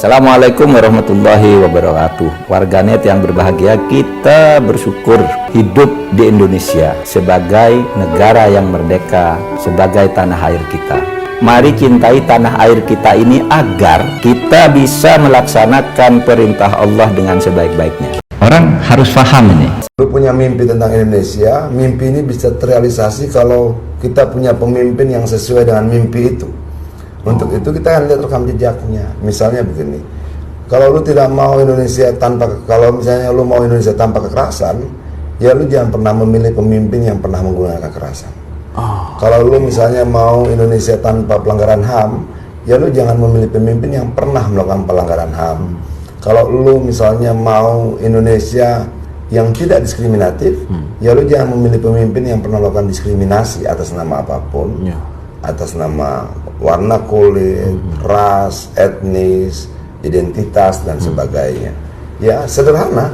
Assalamualaikum warahmatullahi wabarakatuh. Warganet yang berbahagia, kita bersyukur hidup di Indonesia sebagai negara yang merdeka, sebagai tanah air kita. Mari cintai tanah air kita ini agar kita bisa melaksanakan perintah Allah dengan sebaik-baiknya. Orang harus paham ini. Lu punya mimpi tentang Indonesia, mimpi ini bisa terrealisasi kalau kita punya pemimpin yang sesuai dengan mimpi itu. Untuk itu kita akan lihat rekam jejaknya. Misalnya begini, kalau lu tidak mau Indonesia kalau misalnya lu mau Indonesia tanpa kekerasan, ya lu jangan pernah memilih pemimpin yang pernah menggunakan kekerasan. Kalau lu misalnya mau Indonesia tanpa pelanggaran HAM, ya lu jangan memilih pemimpin yang pernah melakukan pelanggaran HAM. Kalau lu misalnya mau Indonesia yang tidak diskriminatif, ya lu jangan memilih pemimpin yang pernah melakukan diskriminasi atas nama apapun, atas nama warna kulit, ras, etnis, identitas dan sebagainya. Ya sederhana.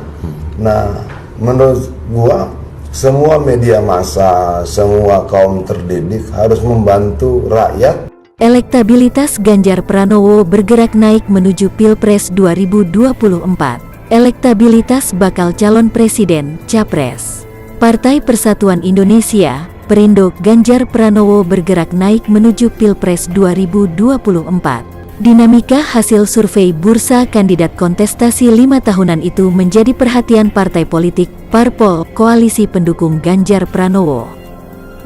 Nah, menurut gua semua media massa, semua kaum terdidik harus membantu rakyat. Elektabilitas Ganjar Pranowo bergerak naik menuju Pilpres 2024. Elektabilitas bakal calon presiden, Capres. Partai Persatuan Indonesia, Perindo Ganjar Pranowo bergerak naik menuju Pilpres 2024. Dinamika hasil survei bursa kandidat kontestasi 5 tahunan itu menjadi perhatian partai politik, parpol, koalisi pendukung Ganjar Pranowo.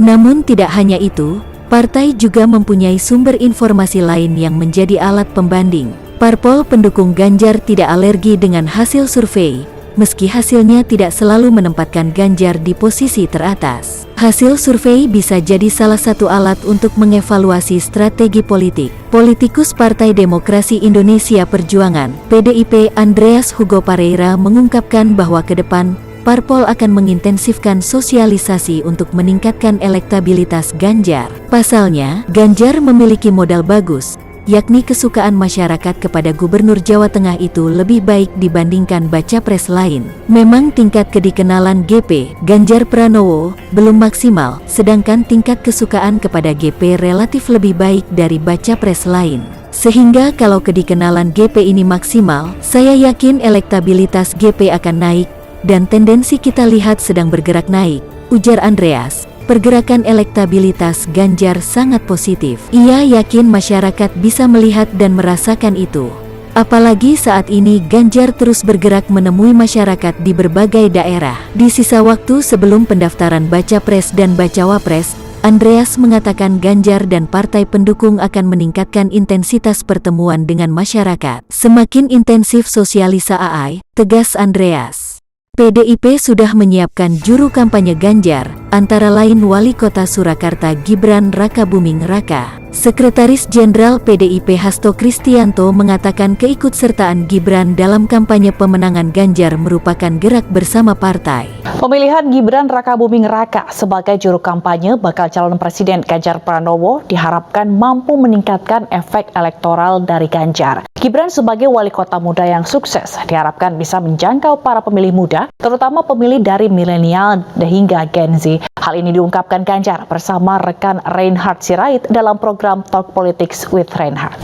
Namun tidak hanya itu, partai juga mempunyai sumber informasi lain yang menjadi alat pembanding. Parpol pendukung Ganjar tidak alergi dengan hasil survei, meski hasilnya tidak selalu menempatkan Ganjar di posisi teratas. Hasil survei bisa jadi salah satu alat untuk mengevaluasi strategi politik. Politikus Partai Demokrasi Indonesia Perjuangan, PDIP, Andreas Hugo Pareira mengungkapkan bahwa ke depan, Parpol akan mengintensifkan sosialisasi untuk meningkatkan elektabilitas Ganjar. Pasalnya, Ganjar memiliki modal bagus, yakni kesukaan masyarakat kepada Gubernur Jawa Tengah itu lebih baik dibandingkan baca pres lain. Memang tingkat kedikenalan GP, Ganjar Pranowo, belum maksimal, sedangkan tingkat kesukaan kepada GP relatif lebih baik dari baca pres lain. Sehingga kalau kedikenalan GP ini maksimal, saya yakin elektabilitas GP akan naik, dan tendensi kita lihat sedang bergerak naik, ujar Andreas. Pergerakan elektabilitas Ganjar sangat positif. Ia yakin masyarakat bisa melihat dan merasakan itu. Apalagi saat ini Ganjar terus bergerak menemui masyarakat di berbagai daerah. Di sisa waktu sebelum pendaftaran baca pres dan bacawa pres, Andreas mengatakan Ganjar dan partai pendukung akan meningkatkan intensitas pertemuan dengan masyarakat. Semakin intensif sosialisasi, tegas Andreas. PDIP sudah menyiapkan juru kampanye Ganjar, antara lain Wali Kota Surakarta Gibran Rakabuming Raka. Sekretaris Jenderal PDIP Hasto Kristianto mengatakan keikutsertaan Gibran dalam kampanye pemenangan Ganjar merupakan gerak bersama partai. Pemilihan Gibran Rakabuming Raka sebagai juru kampanye bakal calon presiden Ganjar Pranowo diharapkan mampu meningkatkan efek elektoral dari Ganjar. Gibran sebagai wali kota muda yang sukses diharapkan bisa menjangkau para pemilih muda, terutama pemilih dari milenial hingga Gen Z. Hal ini diungkapkan Ganjar bersama rekan Reinhard Sirait dalam program Talk Politics with Reinhard.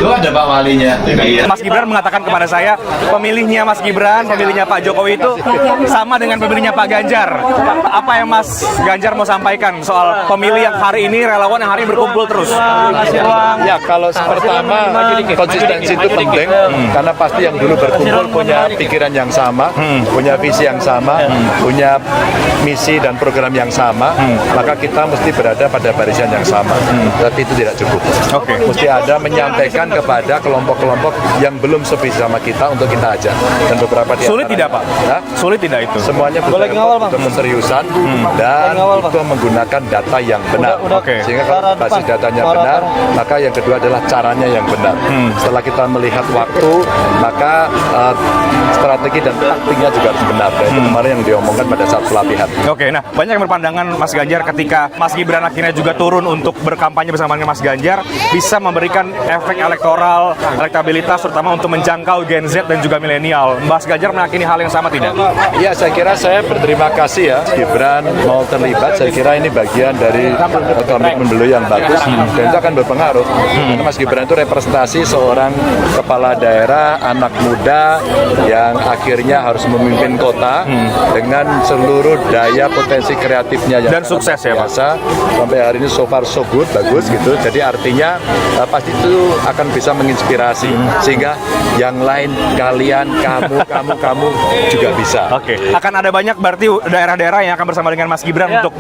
Lu ada Pak Walinya. Mas Gibran mengatakan kepada saya, pemilihnya Mas Gibran, pemilihnya Pak Jokowi itu sama dengan pemilihnya Pak Ganjar. Apa yang Mas Ganjar mau sampaikan soal pemilih yang hari ini, relawan yang hari ini berkumpul terus? Ya, kalau pertama konsistensi itu penting, karena pasti yang dulu berkumpul punya pikiran yang sama, punya visi yang sama, punya misi dan program yang sama, maka kita mesti berada pada barisan yang sama. Tapi itu tidak cukup. Mesti ada menyampaikan kepada kelompok-kelompok yang belum sevisi sama kita untuk kita ajak. Dan beberapa di Sulit tidak, Pak? Sulit tidak itu? Semuanya butuh keseriusan dan itu menggunakan data yang benar. Sehingga kalau basis datanya benar, maka yang kedua adalah caranya yang benar. Setelah kita melihat waktu, maka strategi dan taktiknya juga harus benar. Itu kemarin yang diomongkan pada saat pelatihan. Nah banyak yang berpandangan Mas Ganjar ketika Mas Gibran akhirnya juga turun untuk berkampanye bersama dengan Mas Ganjar bisa memberikan efek efek elektoral, elektabilitas terutama untuk menjangkau Gen Z dan juga milenial. Mas Ganjar meyakini hal yang sama tidak? Ya, saya kira saya berterima kasih ya Gibran mau terlibat. Saya kira ini bagian dari komitmen beliau yang bagus dan itu akan berpengaruh. Karena Mas Gibran itu representasi seorang kepala daerah, anak muda yang akhirnya harus memimpin kota dengan seluruh daya potensi kreatifnya yang dan sukses ya Pak. Sampai hari ini so far so good, bagus gitu. Jadi artinya pasti itu akan bisa menginspirasi sehingga yang lain, kalian, kamu juga bisa. Oke. Akan ada banyak berarti daerah-daerah yang akan bersama dengan Mas Gibran untuk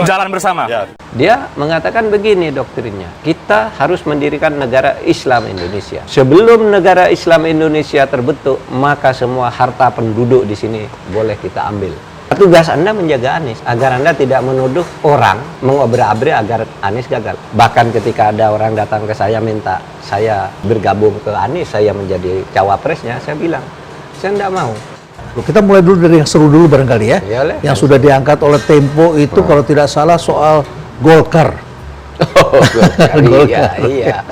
jalan bersama. Ya. Dia mengatakan begini doktrinnya, kita harus mendirikan negara Islam Indonesia. Sebelum negara Islam Indonesia terbentuk, maka semua harta penduduk di sini boleh kita ambil. Tugas Anda menjaga Anies, agar Anda tidak menuduh orang mengobrak-abrik agar Anies gagal. Bahkan ketika ada orang datang ke saya minta saya bergabung ke Anies, saya menjadi cawapresnya, saya bilang, saya tidak mau. Kita mulai dulu dari yang seru dulu barangkali ya. Iyalah. Yang sudah diangkat oleh Tempo itu kalau tidak salah soal Golkar. Oh, Golkar. Iya.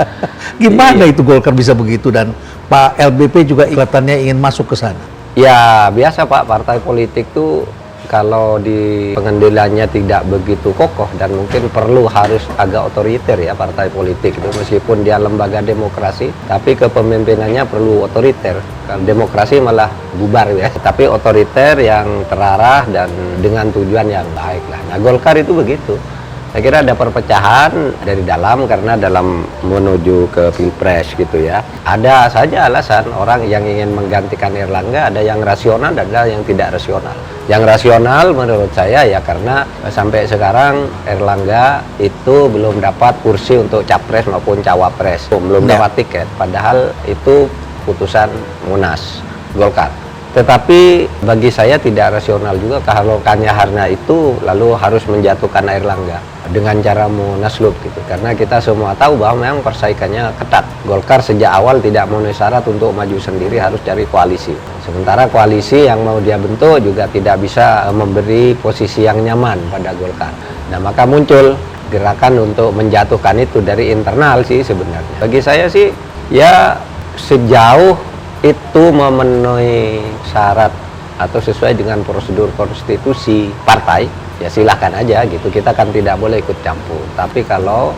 Gimana itu Golkar bisa begitu dan Pak LBP juga kelihatannya ingin masuk ke sana? Ya biasa Pak, partai politik tuh kalau di pengendaliannya tidak begitu kokoh dan mungkin perlu harus agak otoriter ya partai politik itu, meskipun dia lembaga demokrasi tapi kepemimpinannya perlu otoriter. Kalau demokrasi malah bubar ya, tapi otoriter yang terarah dan dengan tujuan yang baik lah. Nah Golkar itu begitu. Saya kira ada perpecahan dari dalam karena dalam menuju ke Pilpres gitu ya. Ada saja alasan orang yang ingin menggantikan Erlangga, ada yang rasional dan ada yang tidak rasional. Yang rasional menurut saya ya karena sampai sekarang Erlangga itu belum dapat kursi untuk capres maupun cawapres. Belum dapat tiket, padahal itu putusan Munas Golkar. Tetapi bagi saya tidak rasional juga kalau Kanya-Harna itu lalu harus menjatuhkan Erlangga dengan cara munaslup gitu. Karena kita semua tahu bahwa memang persaingannya ketat. Golkar sejak awal tidak memenuhi syarat untuk maju sendiri, harus cari koalisi. Sementara koalisi yang mau dia bentuk juga tidak bisa memberi posisi yang nyaman pada Golkar. Nah maka muncul gerakan untuk menjatuhkan itu dari internal sih sebenarnya. Bagi saya sih ya sejauh itu memenuhi syarat atau sesuai dengan prosedur konstitusi partai, ya silahkan aja gitu. Kita kan tidak boleh ikut campur. Tapi kalau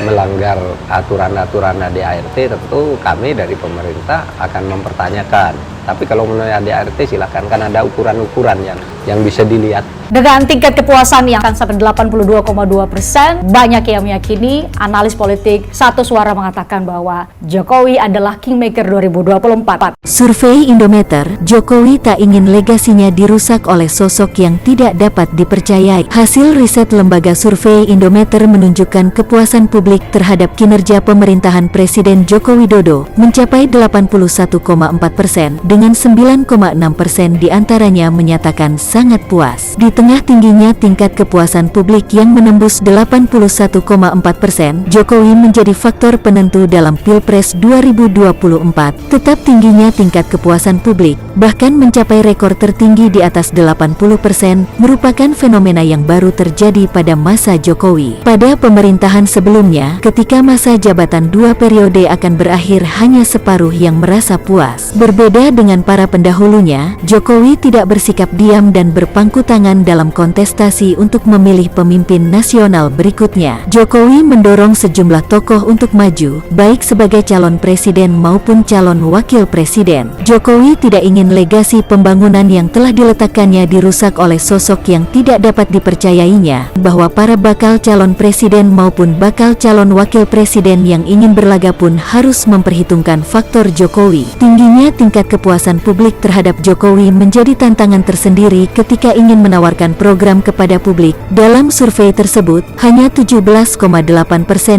melanggar aturan-aturan ADART tentu kami dari pemerintah akan mempertanyakan. Tapi kalau memenuhi ADART silahkan, kan ada ukuran-ukuran yang bisa dilihat. Dengan tingkat kepuasan yang akan sampai 82,2%, banyak yang meyakini analis politik satu suara mengatakan bahwa Jokowi adalah Kingmaker 2024. Survei Indometer, Jokowi tak ingin legasinya dirusak oleh sosok yang tidak dapat dipercayai. Hasil riset lembaga survei Indometer menunjukkan kepuasan publik terhadap kinerja pemerintahan Presiden Joko Widodo mencapai 81,4%, dengan 9,6% diantaranya menyatakan sangat puas. Di tengah tingginya tingkat kepuasan publik yang menembus 81,4%, Jokowi menjadi faktor penentu dalam Pilpres 2024. Tetap tingginya tingkat kepuasan publik, bahkan mencapai rekor tertinggi di atas 80%, merupakan fenomena yang baru terjadi pada masa Jokowi. Pada pemerintahan sebelumnya, ketika masa jabatan 2 periode akan berakhir, hanya separuh yang merasa puas. Berbeda dengan para pendahulunya, Jokowi tidak bersikap diam dan berpangku tangan dalam kontestasi untuk memilih pemimpin nasional berikutnya. Jokowi mendorong sejumlah tokoh untuk maju, baik sebagai calon presiden maupun calon wakil presiden. Jokowi tidak ingin legasi pembangunan yang telah diletakkannya dirusak oleh sosok yang tidak dapat dipercayainya, bahwa para bakal calon presiden maupun bakal calon wakil presiden yang ingin berlaga pun harus memperhitungkan faktor Jokowi. Tingginya tingkat kepuasan publik terhadap Jokowi menjadi tantangan tersendiri ketika ingin menawarkan program kepada publik. Dalam survei tersebut, hanya 17,8%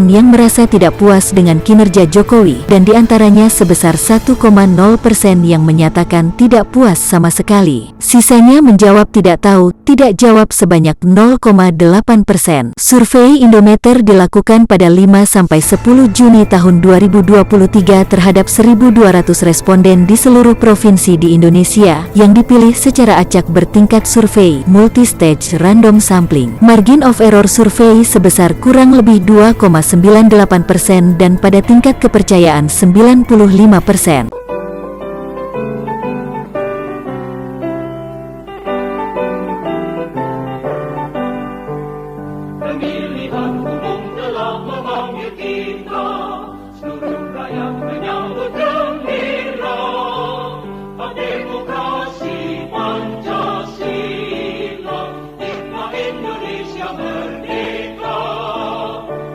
yang merasa tidak puas dengan kinerja Jokowi, dan diantaranya sebesar 1,0% yang menyatakan tidak puas sama sekali. Sisanya menjawab tidak tahu, tidak jawab sebanyak 0,8%. Survei Indometer dilakukan pada 5-10 Juni tahun 2023 terhadap 1.200 responden di seluruh provinsi di Indonesia yang dipilih secara acak bertingkat survei multi-stage random sampling. Margin of error survei sebesar kurang lebih 2,98% dan pada tingkat kepercayaan 95%. Pemilihan umum telah memanggil kita, seluruh rakyat menyambut gembira. Hak demokrasi Pancasila, hikmah Indonesia merdeka.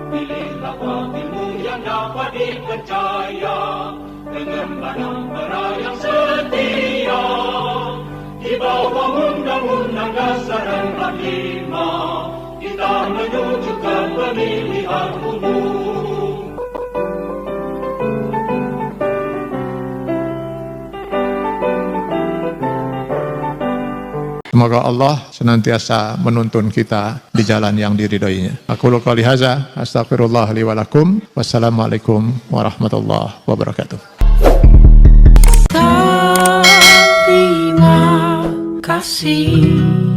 Pilihlah wakilmu yang dapat dipercaya, pengemban ampera yang setia. Di bawah Undang-Undang Dasar 45, kita menuju ke pemilihan umum. Semoga Allah senantiasa menuntun kita di jalan yang diridhoinya. Aku qouli hadza, astaghfirullah li wa lakum. Wassalamualaikum warahmatullahi wabarakatuh. Terima kasih.